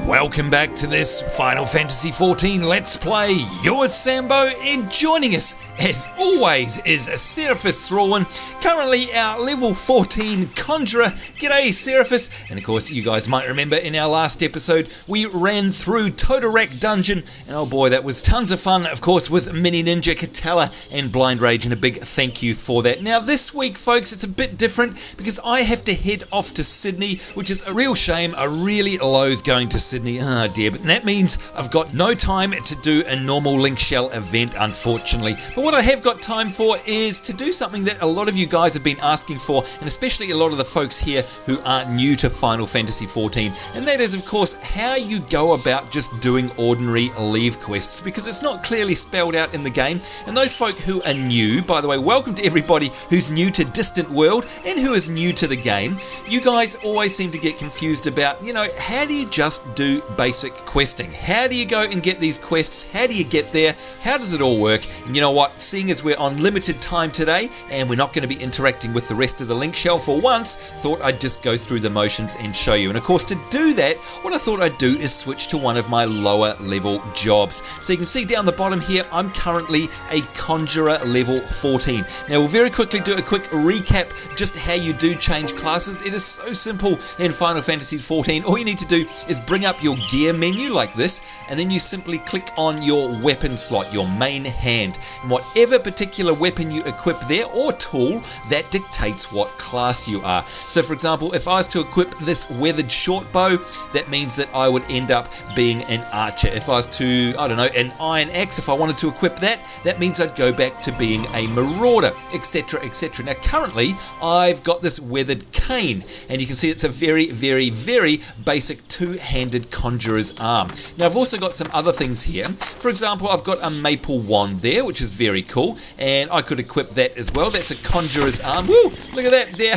Welcome back to this Final Fantasy XIV Let's Play. Eorzea, and joining us, as always, is Seraphis Thrallwyn, currently our level 14 Conjurer. G'day, Seraphis. And of course, you guys might remember in our last episode, we ran through Totorak Dungeon, and oh boy, that was tons of fun, of course, with Mini Ninja, Katala, and Blind Rage, and a big thank you for that. Now, this week, folks, it's a bit different, because I have to head off to Sydney, which is a real shame. I really loathe going to Sydney. Oh dear, but that means I've got no time to do a normal Link Shell event, unfortunately. But what I have got time for is to do something that a lot of you guys have been asking for, and especially a lot of the folks here who are new to Final Fantasy XIV, and that is, of course, how you go about just doing ordinary Levequests, because it's not clearly spelled out in the game. And those folk who are new, by the way, welcome to everybody who's new to Distant World and who is new to the game. You guys always seem to get confused about, how do you just do basic questing? How do you go and get these quests? How do you get there? How does it all work? And you know what? Seeing as we're on limited time today and we're not going to be interacting with the rest of the Link Shell for once, thought I'd just go through the motions and show you. And of course, to do that, what I thought I'd do is switch to one of my lower level jobs. So you can see down the bottom here, I'm currently a Conjurer level 14. Now we'll very quickly do a quick recap just how you do change classes. It is so simple in Final Fantasy XIV. All you need to do is bring up your gear menu like this, and then you simply click on your weapon slot, your main hand, and whatever particular weapon you equip there or tool, that dictates what class you are. So for example, if I was to equip this weathered short bow, that means that I would end up being an archer. If I was to, an iron axe, if I wanted to equip that, that means I'd go back to being a marauder, etc, etc. Now currently I've got this weathered cane, and you can see it's a very, very, very basic two-handed conjurer's arm. Now I've also got some other things here. For example, I've got a maple wand there, which is very cool, and I could equip that as well. That's a conjurer's arm. Woo! Look at that there.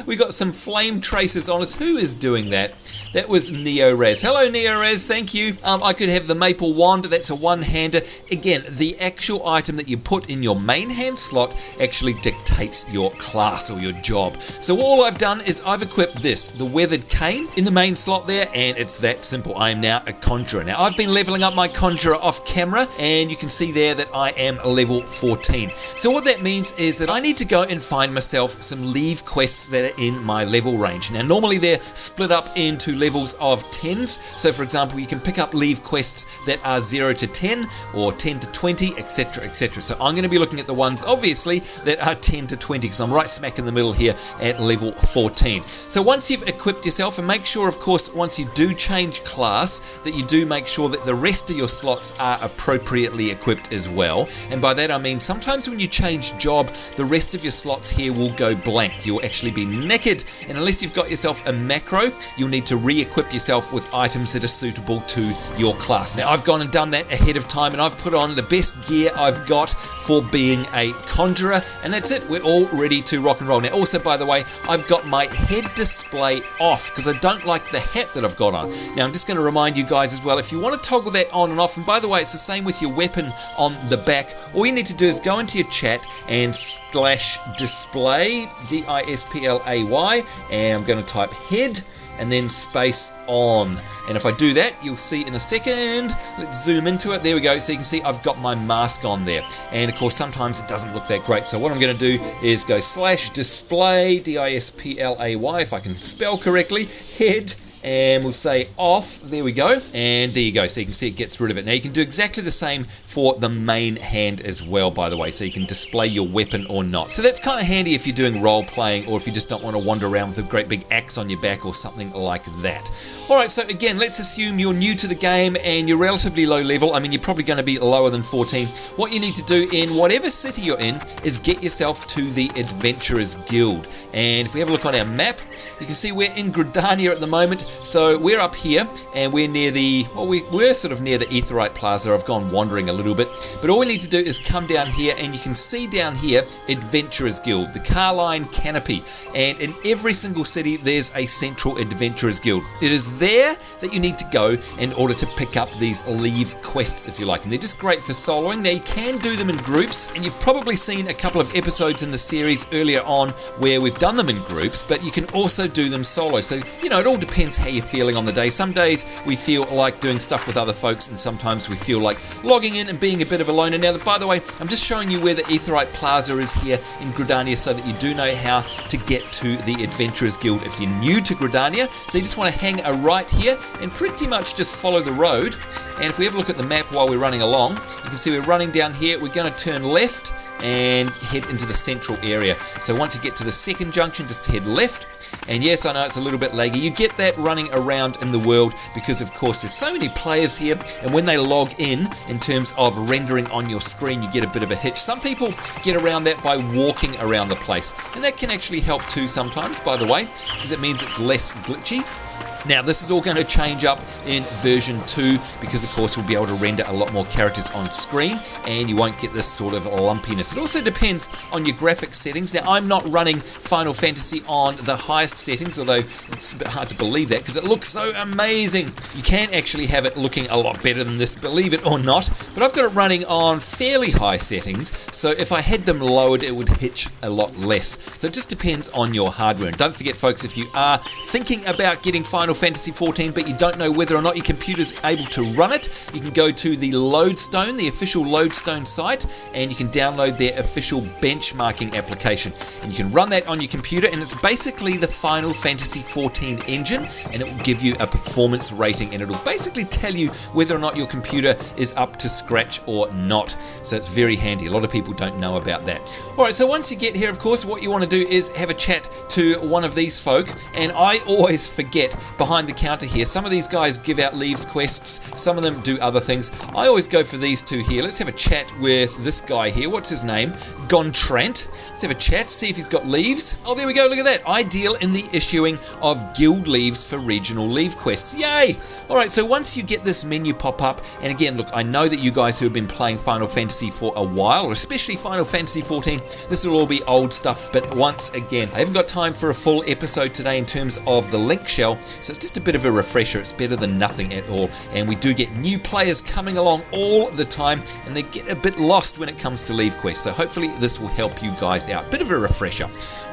We got some flame traces on us. Who is doing that? That was Neoraz. Hello, Neoraz. Thank you. I could have the maple wand. That's a one-hander. Again, the actual item that you put in your main hand slot actually dictates your class or your job. So all I've done is I've equipped this, the weathered cane, in the main slot there, and it's that simple. I am now a conjurer. Now, I've been leveling up my conjurer off camera, and you can see there that I am level 14. So what that means is that I need to go and find myself some Levequests that are in my level range. Now, normally they're split up into levels of 10s. So, for example, you can pick up Levequests that are 0 to 10 or 10 to 20, etc, etc. So I'm going to be looking at the ones, obviously, that are 10 to 20, because I'm right smack in the middle here at level 14. So once you've equipped yourself, and make sure, of course, once you do change class, that you do make sure that the rest of your slots are appropriately equipped as well. And by that I mean sometimes when you change job, the rest of your slots here will go blank. You'll actually be naked, and unless you've got yourself a macro, you'll need to re-equip yourself with items that are suitable to your class. Now I've gone and done that ahead of time, and I've put on the best gear I've got for being a conjurer, and that's it. We're all ready to rock and roll. Now also, by the way, I've got my head display off because I don't like the hat that I've got on. Now I'm just going to remind you guys as well, if you want to toggle that on and off, and by the way, it's the same with your weapon on the back, all you need to do is go into your chat and /display, D-I-S-P-L-A-Y, and I'm going to type head and then space on. And if I do that, you'll see in a second. Let's zoom into it. There we go. So you can see I've got my mask on there. And of course, sometimes it doesn't look that great. So what I'm going to do is go /display, D-I-S-P-L-A-Y, if I can spell correctly, head, and we'll say off. There we go, and there you go. So you can see it gets rid of it. Now you can do exactly the same for the main hand as well, by the way, so you can display your weapon or not. So that's kind of handy if you're doing role playing, or if you just don't want to wander around with a great big axe on your back or something like that. Alright, so again, let's assume you're new to the game and you're relatively low level. I mean, you're probably going to be lower than 14. What you need to do in whatever city you're in is get yourself to the Adventurers Guild. And if we have a look on our map, you can see we're in Gridania at the moment. So we're up here, and we're near the, we're sort of near the Aetheryte Plaza. I've gone wandering a little bit, but all we need to do is come down here, and you can see down here, Adventurers Guild, the Carline Canopy, and in every single city there's a central Adventurers Guild. It is there that you need to go in order to pick up these Levequests, if you like, and they're just great for soloing. Now you can do them in groups, and you've probably seen a couple of episodes in the series earlier on where we've done them in groups, but you can also do them solo. So, it all depends how you're feeling on the day. Some days we feel like doing stuff with other folks, and sometimes we feel like logging in and being a bit of a loner. Now, by the way, I'm just showing you where the Aetheryte Plaza is here in Gridania so that you do know how to get to the Adventurers Guild if you're new to Gridania. So you just want to hang a right here and pretty much just follow the road. And if we have a look at the map while we're running along, you can see we're running down here. We're going to turn left and head into the central area. So once you get to the second junction, just head left. And yes, I know it's a little bit laggy. You get that running around in the world because, of course, there's so many players here, and when they log in terms of rendering on your screen, you get a bit of a hitch. Some people get around that by walking around the place, and that can actually help too sometimes, by the way, because it means it's less glitchy. Now, this is all going to change up in version 2 because, of course, we'll be able to render a lot more characters on screen and you won't get this sort of lumpiness. It also depends on your graphics settings. Now, I'm not running Final Fantasy on the highest settings, although it's a bit hard to believe that because it looks so amazing. You can actually have it looking a lot better than this, believe it or not, but I've got it running on fairly high settings, so if I had them lowered, it would hitch a lot less. So it just depends on your hardware. And don't forget, folks, if you are thinking about getting Final Fantasy XIV but you don't know whether or not your computer's able to run it, you can go to the Lodestone, the official Lodestone site, and you can download their official benchmarking application, and you can run that on your computer, and it's basically the Final Fantasy XIV engine, and it will give you a performance rating, and it'll basically tell you whether or not your computer is up to scratch or not. So it's very handy. A lot of people don't know about that. Alright, so once you get here, of course, what you want to do is have a chat to one of these folk, and I always forget behind the counter here, some of these guys give out Levequests, some of them do other things. I always go for these two here. Let's have a chat with this guy here. What's his name? Gontrant. Let's have a chat, see if he's got leaves. Oh, there we go, look at that. I deal in the issuing of guild leaves for regional Levequests. Yay! Alright, so once you get this menu pop up, and again, look, I know that you guys who have been playing Final Fantasy for a while, or especially Final Fantasy XIV, this will all be old stuff, but once again, I haven't got time for a full episode today in terms of the link shell, so it's just a bit of a refresher. It's better than nothing at all, and we do get new players coming along all the time, and they get a bit lost when it comes to Levequest, so hopefully this will help you guys out. Bit of a refresher.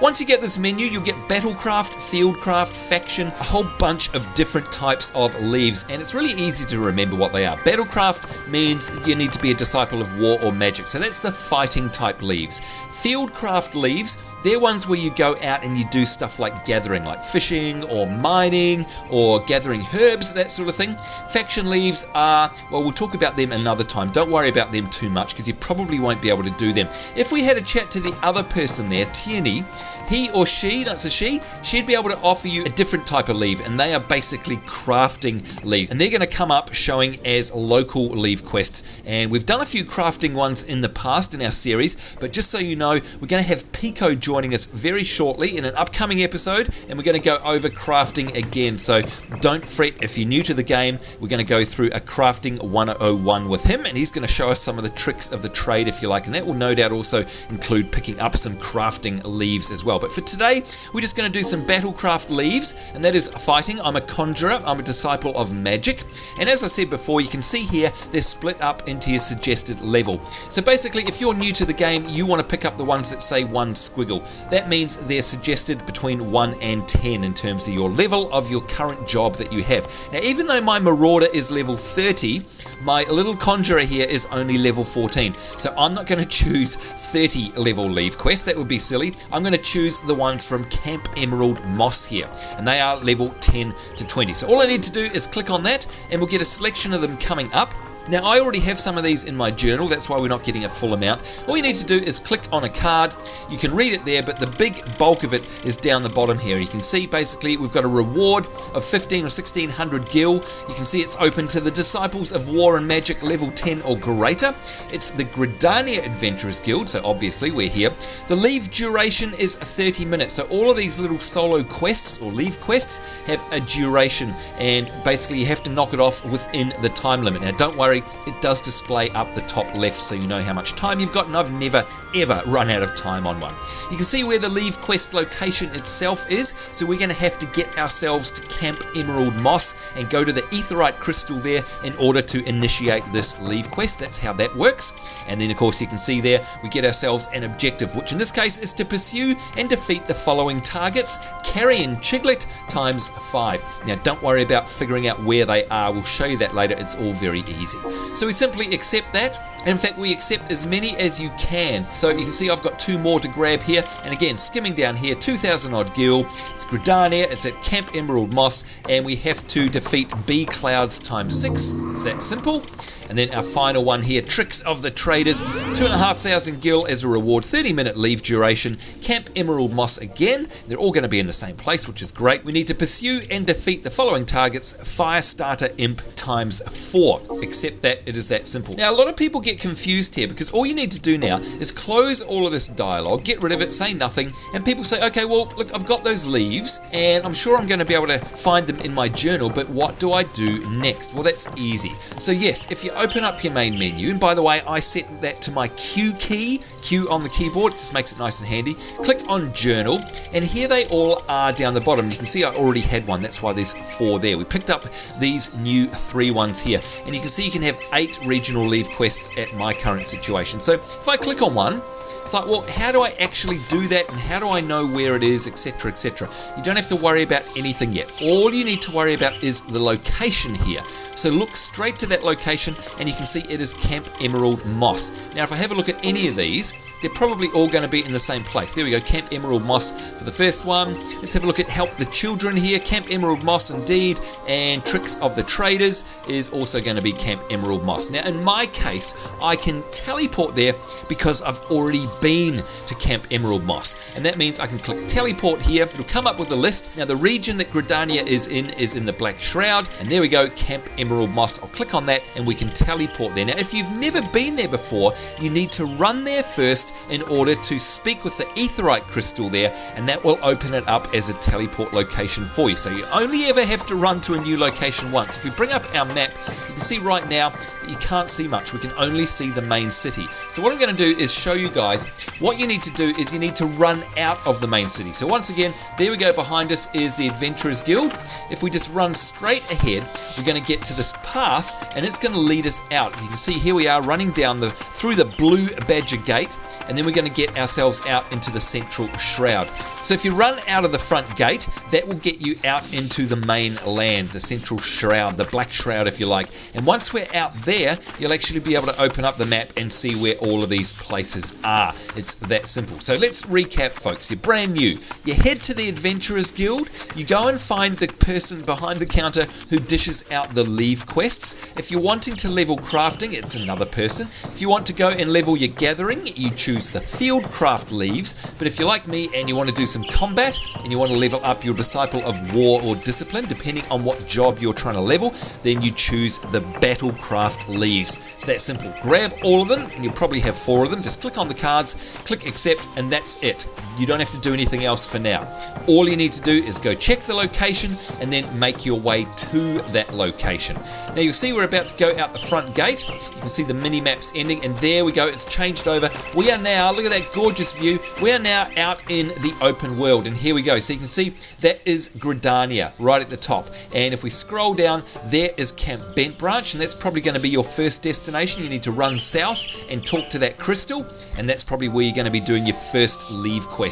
Once you get this menu, you'll get Battlecraft, Fieldcraft, Faction, a whole bunch of different types of leaves, and it's really easy to remember what they are. Battlecraft means you need to be a disciple of war or magic, so that's the fighting type leaves. Fieldcraft leaves, they're ones where you go out and you do stuff like gathering, like fishing or mining or gathering herbs, that sort of thing. Faction leaves are, well, we'll talk about them another time. Don't worry about them too much because you probably won't be able to do them. If we had a chat to the other person there, Tierney, he or she, no, it's a she, she'd be able to offer you a different type of leaf, and they are basically crafting leaves, and they're going to come up showing as local Levequests, and we've done a few crafting ones in the past in our series, but just so you know, we're going to have Miqo'te joining us very shortly in an upcoming episode, and we're going to go over crafting again, so don't fret if you're new to the game. We're going to go through a crafting 101 with him, and he's going to show us some of the tricks of the trade, if you like, and that will no doubt also include picking up some crafting leaves as well. But for today, we're just going to do some Battlecraft leaves, and that is fighting. I'm a conjurer, I'm a disciple of magic, and as I said before, you can see here they're split up into your suggested level. So basically, if you're new to the game, you want to pick up the ones that say 1 squiggle. That means they're suggested between 1 and 10 in terms of your level of your current job that you have. Now, even though my Marauder is level 30, my little conjurer here is only level 14, so I'm not going to choose 30 level Levequests. That would be silly. I'm going to choose the ones from Camp Emerald Moss here, and they are level 10 to 20. So all I need to do is click on that, and we'll get a selection of them coming up. Now, I already have some of these in my journal, that's why we're not getting a full amount. All you need to do is click on a card. You can read it there, but the big bulk of it is down the bottom here. You can see basically we've got a reward of 15 or 1600 gil. You can see it's open to the Disciples of War and Magic level 10 or greater. It's the Gridania Adventurers Guild, so obviously we're here. The leave duration is 30 minutes, so all of these little solo quests or Levequests have a duration, and basically you have to knock it off within the time limit. Now, don't worry worry, it does display up the top left so you know how much time you've got, and I've never ever run out of time on one. You can see where the Levequest location itself is, so we're going to have to get ourselves to Camp Emerald Moss and go to the Aetheryte crystal there in order to initiate this Levequest. That's how that works. And then of course you can see there we get ourselves an objective, which in this case is to pursue and defeat the following targets: Carrion Chiglet times 5. Now don't worry about figuring out where they are, we'll show you that later, it's all very easy. So we simply accept that. In fact, we accept as many as you can. So you can see I've got 2 more to grab here. And again, skimming down here, 2,000 odd gil. It's Gridania, it's at Camp Emerald Moss, and we have to defeat B Clouds times 6. It's that simple. And then our final one here, Tricks of the Traders, 2,500 gil as a reward, 30-minute leave duration, Camp Emerald Moss again. They're all going to be in the same place, which is great. We need to pursue and defeat the following targets: Firestarter Imp times 4. Except that it is that simple. Now, a lot of people get confused here because all you need to do now is close all of this dialogue, get rid of it, say nothing, and people say, okay, well, look, I've got those leaves, and I'm sure I'm going to be able to find them in my journal, but what do I do next? Well, that's easy. So yes, if you open up your main menu, and by the way, I set that to my Q key, Q on the keyboard, just makes it nice and handy. Click on Journal, and here they all are down the bottom. You can see I already had one, that's why there's 4 there. We picked up these new 3 ones here, and you can see you can have 8 regional Levequests at my current situation. So if I click on one, it's like, well, how do I actually do that, and how do I know where it is, etc, etc. You don't have to worry about anything yet. All you need to worry about is the location here. So look straight to that location and you can see it is Camp Emerald Moss. Now if I have a look at any of these, they're probably all going to be in the same place. There we go, Camp Emerald Moss for the first one. Let's have a look at Help the Children here. Camp Emerald Moss indeed. And Tricks of the Traders is also going to be Camp Emerald Moss. Now in my case, I can teleport there because I've already been to Camp Emerald Moss. And that means I can click teleport here. It'll come up with a list. Now the region that Gridania is in the Black Shroud. And there we go, Camp Emerald Moss. I'll click on that and we can teleport there. Now if you've never been there before, you need to run there first in order to speak with the Aetheryte crystal there, and that will open it up as a teleport location for you. So you only ever have to run to a new location once. If we bring up our map, you can see right now that you can't see much. We can only see the main city. So what I'm going to do is show you guys what you need to do is you need to run out of the main city. So once again, there we go, behind us is the Adventurers Guild. If we just run straight ahead, we're going to get to this path and it's going to lead us out. As you can see, here we are running down through the Blue Badger Gate, and then we're going to get ourselves out into the Central Shroud. So if you run out of the front gate, that will get you out into the main land, the Central Shroud, the Black Shroud if you like. And once we're out there, you'll actually be able to open up the map and see where all of these places are. It's that simple. So let's recap, folks. You're brand new. You head to the Adventurers Guild. You go and find the person behind the counter who dishes out the Levequests. If you're wanting to level crafting, it's another person. If you want to go and level your gathering, you choose the Fieldcraft Leaves. But if you're like me and you want to do some combat and you want to level up your Disciple of War or Discipline, depending on what job you're trying to level, then you choose the Battlecraft Leaves. It's that simple. Grab all of them, and you'll probably have 4 of them. Just click on the cards, click accept, and that's it. You don't have to do anything else for now. All you need to do is go check the location and then make your way to that location. Now you'll see we're about to go out the front gate. You can see the mini maps ending, and there we go, it's changed over. We are now, look at that gorgeous view, we are now out in the open world, and here we go. So you can see that is Gridania right at the top, and if we scroll down, there is Camp Bent Branch, and that's probably going to be your first destination. You need to run south and talk to that crystal, and that's probably where you're going to be doing your first leave quests.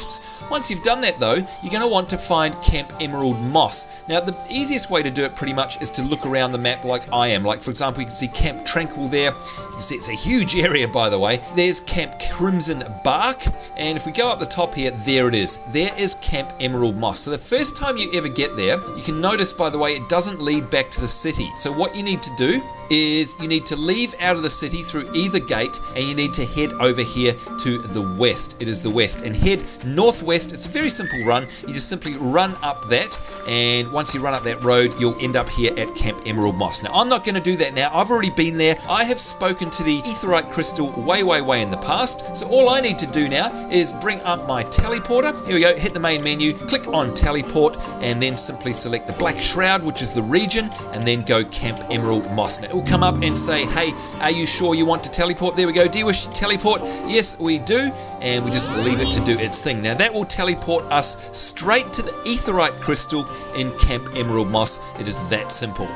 Once you've done that though, you're going to want to find Camp Emerald Moss. Now the easiest way to do it pretty much is to look around the map like I am. Like for example, you can see Camp Tranquil there. You can see it's a huge area, by the way. There's Camp Crimson Bark, and if we go up the top here, there it is. There is Camp Emerald Moss. So the first time you ever get there, you can notice, by the way, it doesn't lead back to the city. So what you need to do is you need to leave out of the city through either gate, and you need to head over here to the west. It is the west, and head northwest. It's a very simple run. You just simply run up that, and once you run up that road, you'll end up here at Camp Emerald Moss. Now I'm not going to do that now. I've already been there. I have spoken to the Aetheryte crystal way in the past, so So all I need to do now is bring up my teleporter. Here we go, hit the main menu, click on teleport, and then simply select the Black Shroud, which is the region, and then go Camp Emerald Moss. Now it will come up and say, hey, are you sure you want to teleport? There we go, do you wish to teleport? Yes, we do, and we just leave it to do its thing. Now that will teleport us straight to the Aetheryte Crystal in Camp Emerald Moss. It is that simple.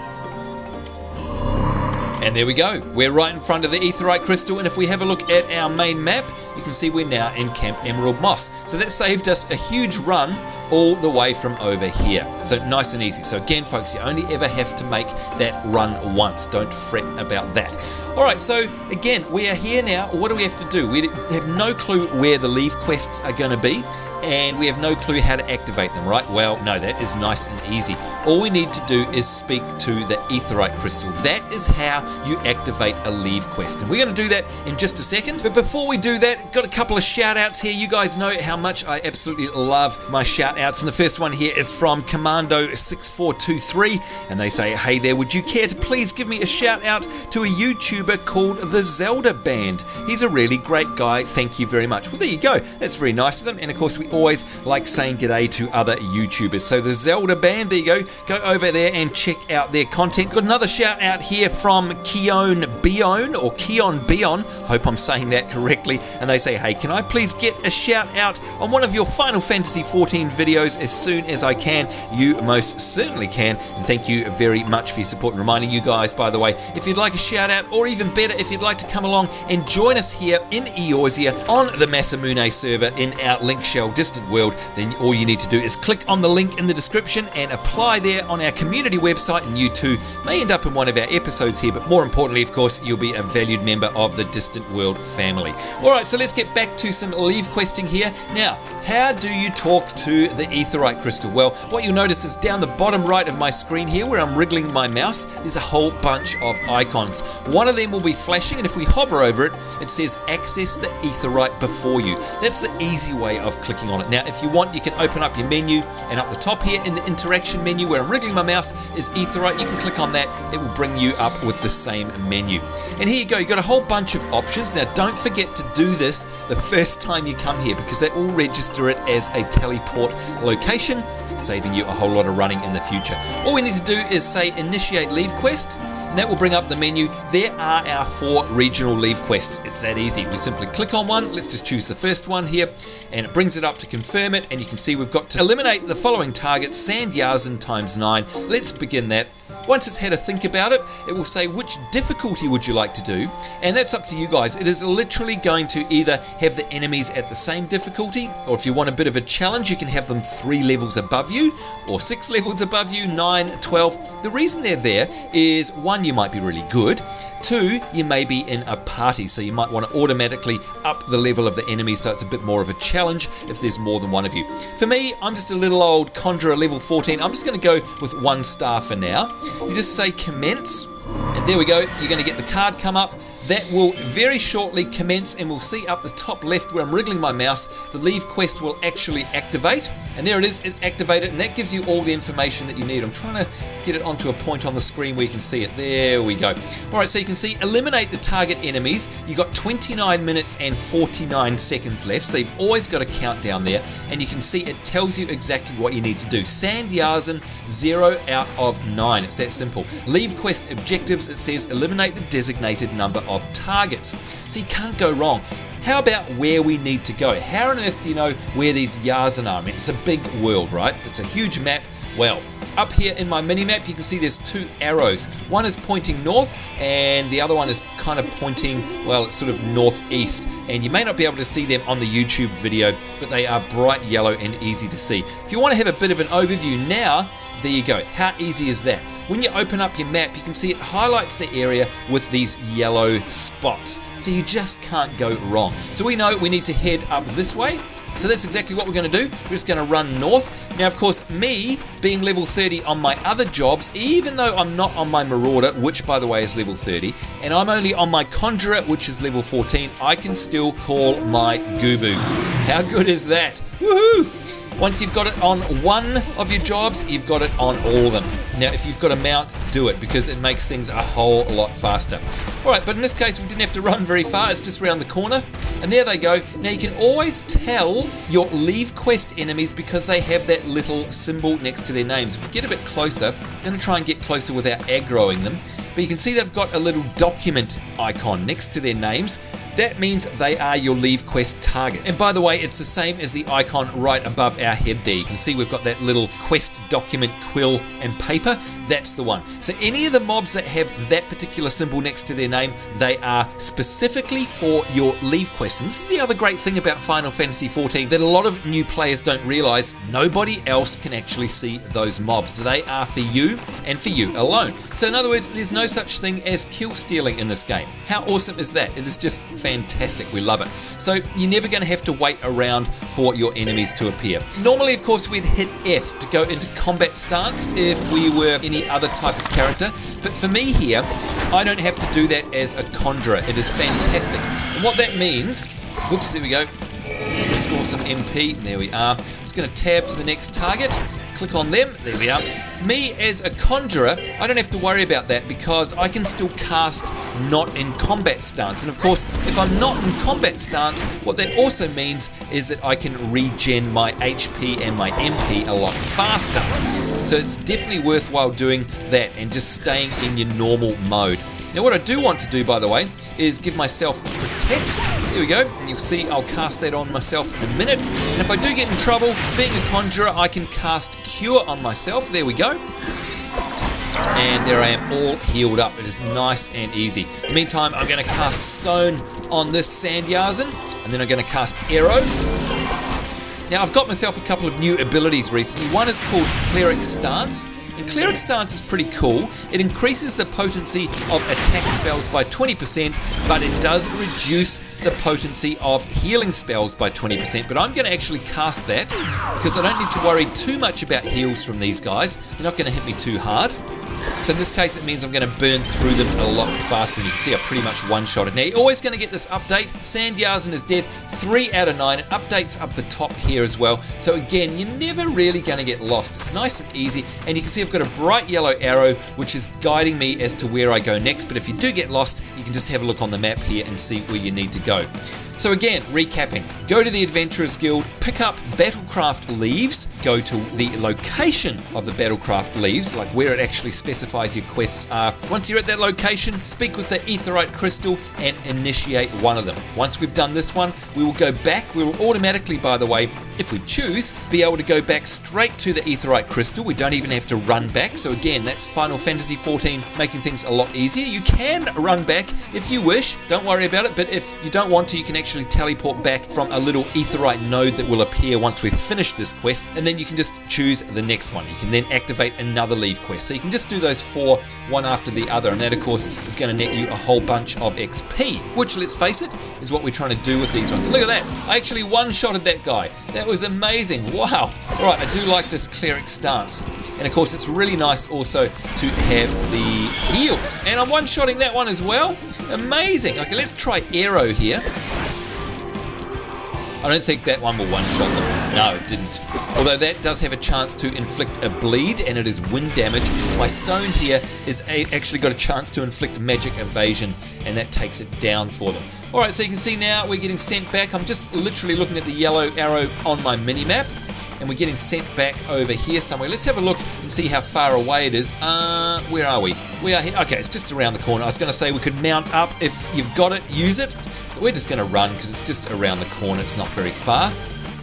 And there we go, we're right in front of the Aetheryte Crystal, and if we have a look at our main map, you can see we're now in Camp Emerald Moss. So that saved us a huge run all the way from over here. So nice and easy. So again, folks, you only ever have to make that run once. Don't fret about that. Alright, so again, we are here now. What do we have to do? We have no clue where the Levequests are going to be, and we have no clue how to activate them, right? Well, no, that is nice and easy. All we need to do is speak to the Aetheryte Crystal. That is how you activate a Levequest, and we're going to do that in just a second. But before we do that, got a couple of shout outs here. You guys know how much I absolutely love my shout outs, and the first one here is from Commando6423, and they say, hey there, would you care to please give me a shout out to a YouTuber called the Zelda Band? He's a really great guy, thank you very much. Well, there you go, that's very nice of them, and of course we always like saying g'day to other YouTubers. So the Zelda Band, there you go over there and check out their content. Got another shout out here from Keon Bion, hope I'm saying that correctly, and they say, hey, can I please get a shout out on one of your Final Fantasy XIV videos as soon as I can? You most certainly can, and thank you very much for your support. And reminding you guys, by the way, if you'd like a shout out, or even better, if you'd like to come along and join us here in Eorzea on the Masamune server in our Link Shell Distant World, then all you need to do is click on the link in the description and apply there on our community website, and you too may end up in one of our episodes here, but more importantly, of course, you'll be a valued member of the Distant World family. Alright, so let's get back to some Levequesting here. Now, how do you talk to the Aetheryte Crystal? Well, what you'll notice is down the bottom right of my screen here, where I'm wriggling my mouse, there's a whole bunch of icons. One of them will be flashing, and if we hover over it, it says access the Aetheryte before you. That's the easy way of clicking on it. Now, if you want, you can open up your menu, and up the top here in the interaction menu where I'm wriggling my mouse is Aetheryte. You can click on that, it will bring you up with the same menu. And here you go, you've got a whole bunch of options. Now, don't forget to do this the first time you come here, because that will register it as a teleport location, saving you a whole lot of running in the future. All we need to do is say initiate Levequest, and that will bring up the menu. There are our 4 regional Levequests. It's that easy. We simply click on one. Let's just choose the first one here, and it brings it up to confirm it, and you can see we've got to eliminate the following targets, Sand Yarzan ×9. Let's begin that. Once it's had a think about it, it will say which difficulty would you like to do, and that's up to you guys. It is literally going to either have the enemies at the same difficulty, or if you want a bit of a challenge, you can have them 3 levels above you, or 6 levels above you, 9, 12. The reason they're there is, 1, you might be really good, 2, you may be in a party, so you might want to automatically up the level of the enemy so it's a bit more of a challenge if there's more than one of you. For me, I'm just a little old conjurer level 14. I'm just going to go with 1 star for now. You just say commence, and there we go, you're going to get the card come up. That will very shortly commence, and we'll see up the top left where I'm wriggling my mouse, the Levequest will actually activate, and there it is, it's activated, and that gives you all the information that you need. I'm trying to get it onto a point on the screen where you can see it. There we go. Alright, so you can see eliminate the target enemies. You've got 29 minutes and 49 seconds left, so you've always got a countdown there, and you can see it tells you exactly what you need to do. Sand Yarzan 0 out of 9. It's that simple. Levequest objectives, it says eliminate the designated number of targets. So you can't go wrong. How about where we need to go? How on earth do you know where these Yarzan are? I mean, it's a big world, right? It's a huge map. Well, up here in my mini-map, you can see there's 2 arrows. One is pointing north, and the other one is kind of pointing, well, it's sort of northeast. And you may not be able to see them on the YouTube video, but they are bright yellow and easy to see. If you want to have a bit of an overview now, there you go. How easy is that? When you open up your map, you can see it highlights the area with these yellow spots. So you just can't go wrong. So we know we need to head up this way. So that's exactly what we're going to do. We're just going to run north. Now, of course, me being level 30 on my other jobs, even though I'm not on my Marauder, which by the way is level 30, and I'm only on my Conjurer, which is level 14, I can still call my Gubu. How good is that? Woohoo! Once you've got it on one of your jobs, you've got it on all of them. Now, if you've got a mount, do it, because it makes things a whole lot faster. Alright, but in this case we didn't have to run very far, it's just around the corner, and there they go. Now you can always tell your Levequest enemies because they have that little symbol next to their names. If we get a bit closer, I'm going to try and get closer without aggroing them, but you can see they've got a little document icon next to their names. That means they are your Levequest target. And by the way, it's the same as the icon right above our head there. You can see we've got that little quest document, quill and paper. That's the one. So any of the mobs that have that particular symbol next to their name, they are specifically for your Levequest. And this is the other great thing about Final Fantasy XIV that a lot of new players don't realize. Nobody else can actually see those mobs. So they are for you and for you alone. So in other words, there's no such thing as kill stealing in this game. How awesome is that? It is just fantastic. We love it. So you're never going to have to wait around for your enemies to appear. Normally, of course, we'd hit F to go into combat stance if we were any other type of character, but for me here, I don't have to do that as a conjurer. It is fantastic. And what that means, whoops, there we go. Let's restore some MP. There we are. I'm just going to tab to the next target. Click on them, there we are. Me as a conjurer, I don't have to worry about that because I can still cast not in combat stance. And of course, if I'm not in combat stance, what that also means is that I can regen my HP and my MP a lot faster. So it's definitely worthwhile doing that and just staying in your normal mode. Now what I do want to do, by the way, is give myself Protect. There we go, and you'll see I'll cast that on myself in a minute. And if I do get in trouble, being a conjurer, I can cast Cure on myself. There we go. And there I am, all healed up. It is nice and easy. In the meantime, I'm going to cast Stone on this Sandyarzen, and then I'm going to cast Arrow. Now I've got myself a couple of new abilities recently. One is called Cleric Stance. And Cleric Stance is pretty cool. It increases the potency of attack spells by 20%, but it does reduce the potency of healing spells by 20%. But I'm going to actually cast that because I don't need to worry too much about heals from these guys. They're not going to hit me too hard. So in this case, it means I'm going to burn through them a lot faster. And you can see I pretty much one-shotted. Now, you're always going to get this update. Sandyarzen is dead. 3 out of 9. It updates up the top here as well. So again, you're never really going to get lost. It's nice and easy. And you can see I've got a bright yellow arrow, which is guiding me as to where I go next. But if you do get lost, you can just have a look on the map here and see where you need to go. So again, recapping, go to the Adventurers Guild, pick up Battlecraft Leaves, go to the location of the Battlecraft Leaves, like where it actually specifies your quests are. Once you're at that location, speak with the Aetheryte Crystal and initiate one of them. Once we've done this one, we will go back. We will automatically, by the way, if we choose, be able to go back straight to the Aetheryte Crystal. We don't even have to run back. So again, that's Final Fantasy XIV making things a lot easier. You can run back if you wish. Don't worry about it. But if you don't want to, you can actually teleport back from a little Aetheryte node that will appear once we've finished this quest. And then you can just choose the next one. You can then activate another Levequest. So you can just do those 4, one after the other. And that, of course, is going to net you a whole bunch of XP, which, let's face it, is what we're trying to do with these ones. Look at that. I actually one-shotted that guy. That was amazing. Wow. All right, I do like this Cleric Stance. And of course, it's really nice also to have the heals. And I'm one-shotting that one as well. Amazing. Okay, let's try Arrow here. I don't think that one will one-shot them. No, it didn't. Although that does have a chance to inflict a bleed, and it is wind damage. My Stone here is actually got a chance to inflict magic evasion, and that takes it down for them. Alright, so you can see now we're getting sent back. I'm just literally looking at the yellow arrow on my mini-map, and we're getting sent back over here somewhere. Let's have a look and see how far away it is. Where are we? We are here. Okay, it's just around the corner. I was going to say we could mount up. If you've got it, use it. But we're just going to run because it's just around the corner. It's not very far.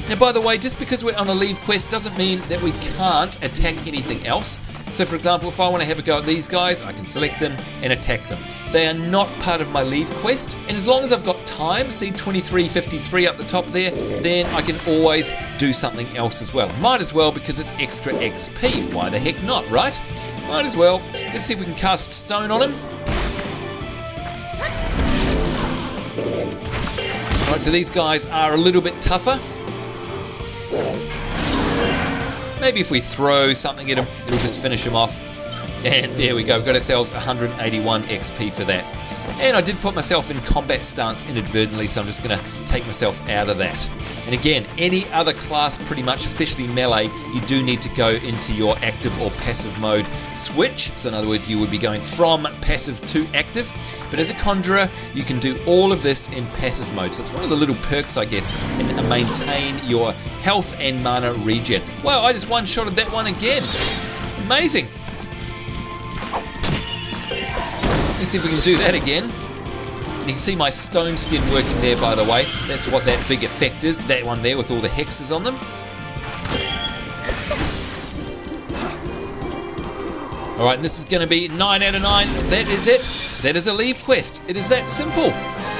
Now, by the way, just because we're on a Levequest doesn't mean that we can't attack anything else. So, for example, if I want to have a go at these guys, I can select them and attack them. They are not part of my Levequest, and as long as I've got time, see 23:53 up the top there, then I can always do something else as well. Might as well, because it's extra XP. Why the heck not, right? Might as well. Let's see if we can cast Stone on him. Alright, so these guys are a little bit tougher. Maybe if we throw something at him, it'll just finish him off. And there we go, we've got ourselves 181 XP for that. And I did put myself in combat stance inadvertently, so I'm just going to take myself out of that. And again, any other class pretty much, especially melee, you do need to go into your active or passive mode switch. So in other words, you would be going from passive to active. But as a conjurer, you can do all of this in passive mode. So it's one of the little perks, I guess, and maintain your health and mana regen. Wow, I just one-shotted that one again. Amazing. Let's see if we can do that again. And you can see my stone skin working there, by the way. That's what that big effect is, that one there with all the hexes on them. Alright, and this is going to be 9 out of 9. That is it. That is a Levequest. It is that simple.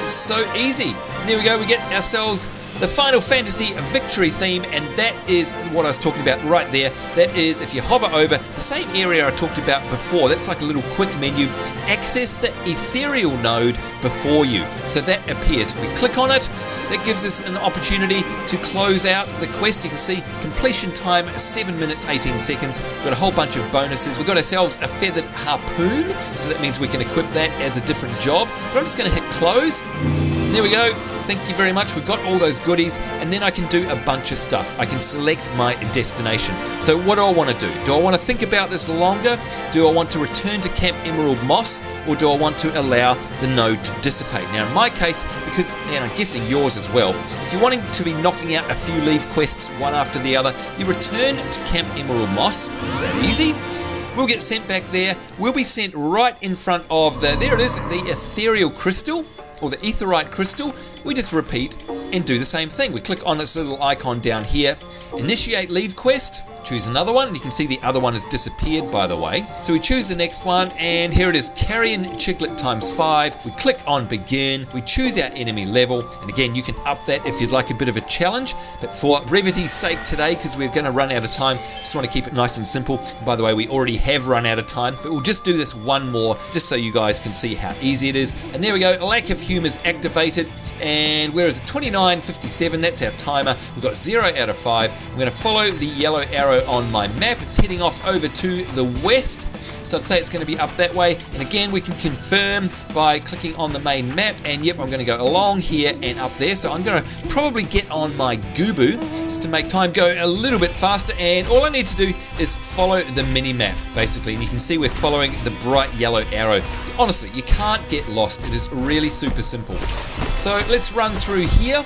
So easy. And there we go, we get ourselves the Final Fantasy victory theme, and that is what I was talking about right there. That is, if you hover over the same area I talked about before, that's like a little quick menu. Access the ethereal node before you. So that appears. If we click on it, that gives us an opportunity to close out the quest. You can see completion time 7 minutes 18 seconds. We've got a whole bunch of bonuses. We've got ourselves a feathered harpoon, so that means we can equip that as a different job. But I'm just going to hit close. And there we go. Thank you very much. We've got all those goodies, and then I can do a bunch of stuff. I can select my destination. So what do I want to do? Do I want to think about this longer? Do I want to return to Camp Emerald Moss, or do I want to allow the node to dissipate? Now in my case, because, and I'm guessing yours as well, if you're wanting to be knocking out a few Levequests one after the other, you return to Camp Emerald Moss. Is that easy? We'll get sent back there. We'll be sent right in front of the, there it is, the ethereal crystal, or the aetheryte crystal. We just repeat and do the same thing. We click on this little icon down here, initiate Levequest, choose another one. You can see the other one has disappeared, by the way. So we choose the next one, and here it is, Carrion Chiclet times 5. We click on begin, we choose our enemy level, and again you can up that if you'd like a bit of a challenge, but for brevity's sake today, because we're going to run out of time, just want to keep it nice and simple. And by the way, we already have run out of time, but we'll just do this one more just so you guys can see how easy it is. And there we go, lack of humour is activated, and where is it? 29:57, that's our timer. We've got 0 out of 5. I'm going to follow the yellow arrow on my map. It's heading off over to the west, so I'd say it's going to be up that way. And again, we can confirm by clicking on the main map, and yep, I'm going to go along here and up there. So I'm going to probably get on my Goobu just to make time go a little bit faster, and all I need to do is follow the mini map basically, and you can see we're following the bright yellow arrow. Honestly, you can't get lost. It is really super simple. So let's run through here,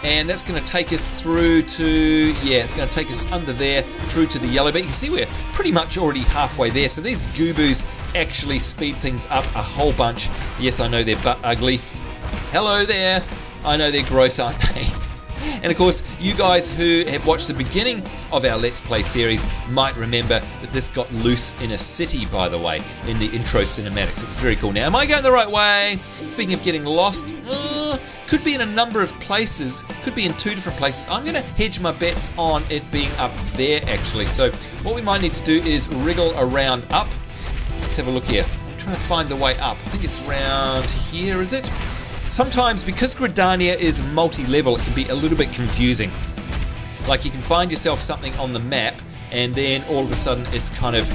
and that's going to take us through to, yeah, it's going to take us under there through to the yellow bit. You can see we're pretty much already halfway there, so these Goobus actually speed things up a whole bunch. Yes, I know they're butt ugly. Hello there. I know they're gross, aren't they? And of course, you guys who have watched the beginning of our Let's Play series might remember that this got loose in a city, by the way, in the intro cinematics. It was very cool. Now, am I going the right way? Speaking of getting lost, could be in a number of places, could be in 2 different places. I'm going to hedge my bets on it being up there, actually. So what we might need to do is wriggle around up. Let's have a look here. I'm trying to find the way up. I think it's around here, is it? Sometimes, because Gridania is multi-level, it can be a little bit confusing. Like, you can find yourself something on the map, and then all of a sudden it's kind of,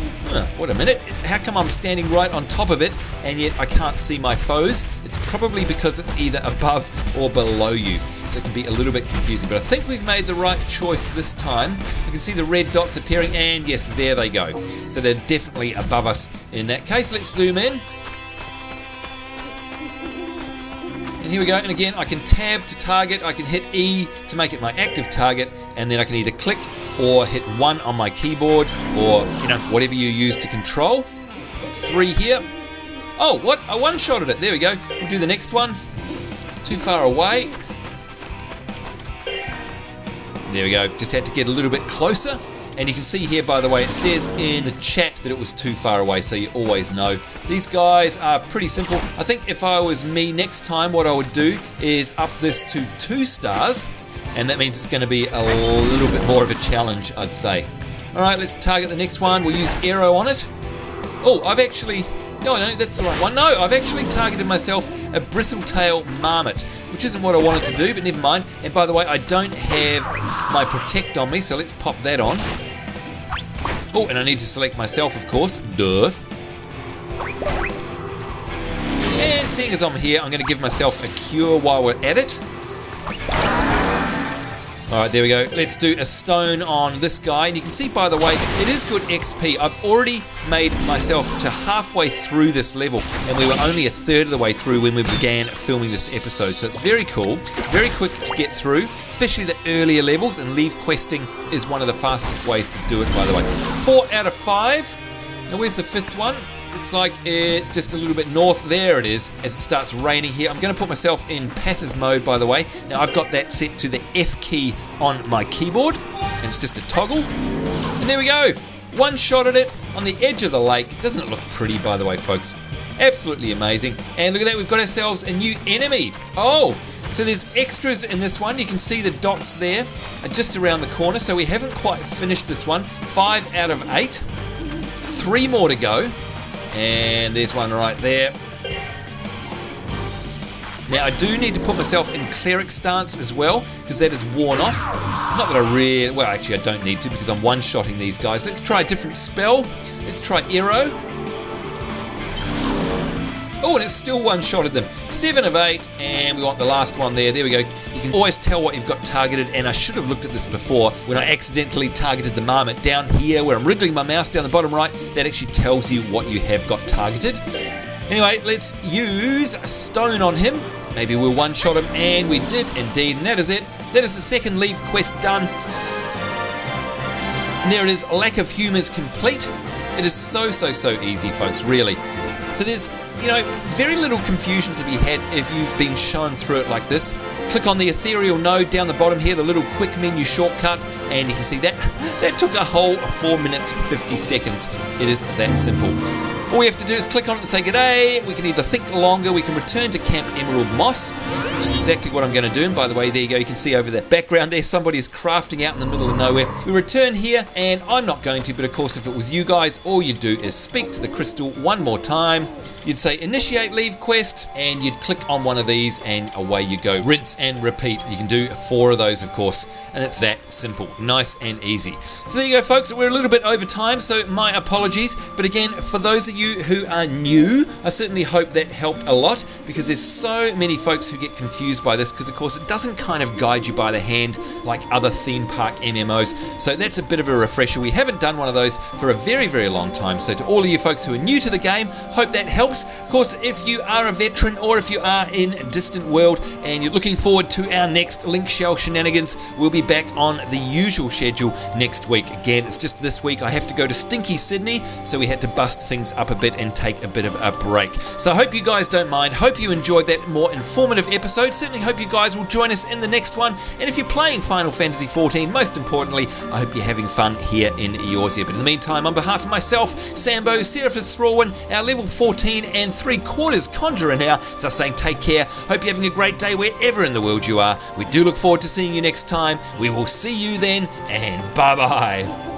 wait a minute, how come I'm standing right on top of it, and yet I can't see my foes? It's probably because it's either above or below you, so it can be a little bit confusing. But I think we've made the right choice this time. You can see the red dots appearing, and yes, there they go. So they're definitely above us in that case. Let's zoom in. And here we go, and again I can tab to target, I can hit E to make it my active target, and then I can either click or hit 1 on my keyboard, or, you know, whatever you use to control. Got 3 here. Oh, what? I one-shotted it. There we go. We'll do the next one. Too far away. There we go. Just had to get a little bit closer. And you can see here, by the way, it says in the chat that it was too far away, so you always know. These guys are pretty simple. I think if I was me next time, what I would do is up this to 2 stars, and that means it's going to be a little bit more of a challenge, I'd say. Alright, let's target the next one. We'll use arrow on it. Oh, I've actually... No, that's the right one. No, I've actually targeted myself a bristletail marmot, which isn't what I wanted to do, but never mind. And by the way, I don't have my protect on me, so let's pop that on. Oh, and I need to select myself, of course. Duh. And seeing as I'm here, I'm going to give myself a cure while we're at it. Alright, there we go. Let's do a stone on this guy. And you can see, by the way, it is good XP. I've already made myself to halfway through this level, and we were only a third of the way through when we began filming this episode. So it's very cool, very quick to get through, especially the earlier levels, and Levequesting is one of the fastest ways to do it, by the way. 4 out of 5. Now, where's the 5th one? Looks like it's just a little bit north. There it is, as it starts raining here. I'm going to put myself in passive mode, by the way. Now, I've got that set to the F key on my keyboard, and it's just a toggle. And there we go. One shot at it on the edge of the lake. Doesn't it look pretty, by the way, folks? Absolutely amazing. And look at that, we've got ourselves a new enemy. Oh, so there's extras in this one. You can see the dots there just around the corner. So we haven't quite finished this one. 5 out of 8. 3 more to go. And there's one right there. Now I do need to put myself in cleric stance as well, because that is worn off. Not that I really, well actually I don't need to, because I'm one-shotting these guys. Let's try a different spell. Let's try Arrow. Oh, and it's still one-shotted them. 7 of 8, and we want the last one there. There we go. You can always tell what you've got targeted, and I should have looked at this before when I accidentally targeted the marmot. Down here, where I'm wriggling my mouse down the bottom right, that actually tells you what you have got targeted. Anyway, let's use a stone on him. Maybe we'll one-shot him, and we did indeed, and that is it. That is the second Levequest done. And there it is, Lack of Humours complete. It is so easy, folks, really. So there's, you know, very little confusion to be had if you've been shown through it like this. Click on the ethereal node down the bottom here, the little quick menu shortcut, and you can see that that took a whole 4 minutes 50 seconds. It is that simple. All we have to do is click on it and say g'day. We can either think longer, we can return to Camp Emerald Moss, which is exactly what I'm going to do. And by the way, there you go, you can see over the background there, somebody is crafting out in the middle of nowhere. We return here, and I'm not going to, but of course if it was you guys, all you'd do is speak to the crystal one more time. You'd say initiate Levequest, and you'd click on one of these, and away you go. Rinse and repeat. You can do 4 of those, of course, and it's that simple. Nice and easy. So there you go, folks. We're a little bit over time, so my apologies. But again, for those of you who are new, I certainly hope that helped a lot, because there's so many folks who get confused by this, because of course it doesn't kind of guide you by the hand like other theme park MMOs. So that's a bit of a refresher. We haven't done one of those for a very long time. So to all of you folks who are new to the game, hope that helps. Of course, if you are a veteran, or if you are in Distant World and you're looking forward to our next Link Shell shenanigans, we'll be back on the usual schedule next week. Again, it's just this week I have to go to stinky Sydney, so we had to bust things up a bit and take a bit of a break. So I hope you guys don't mind. Hope you enjoyed that more informative episode. Certainly hope you guys will join us in the next one. And if you're playing Final Fantasy XIV, most importantly, I hope you're having fun here in Eorzea. But in the meantime, on behalf of myself, Sambo, Seraphis, our level 14 and 3/4 conjurer now, so saying take care. Hope you're having a great day wherever in the world you are. We do look forward to seeing you next time. We will see you then, and bye bye.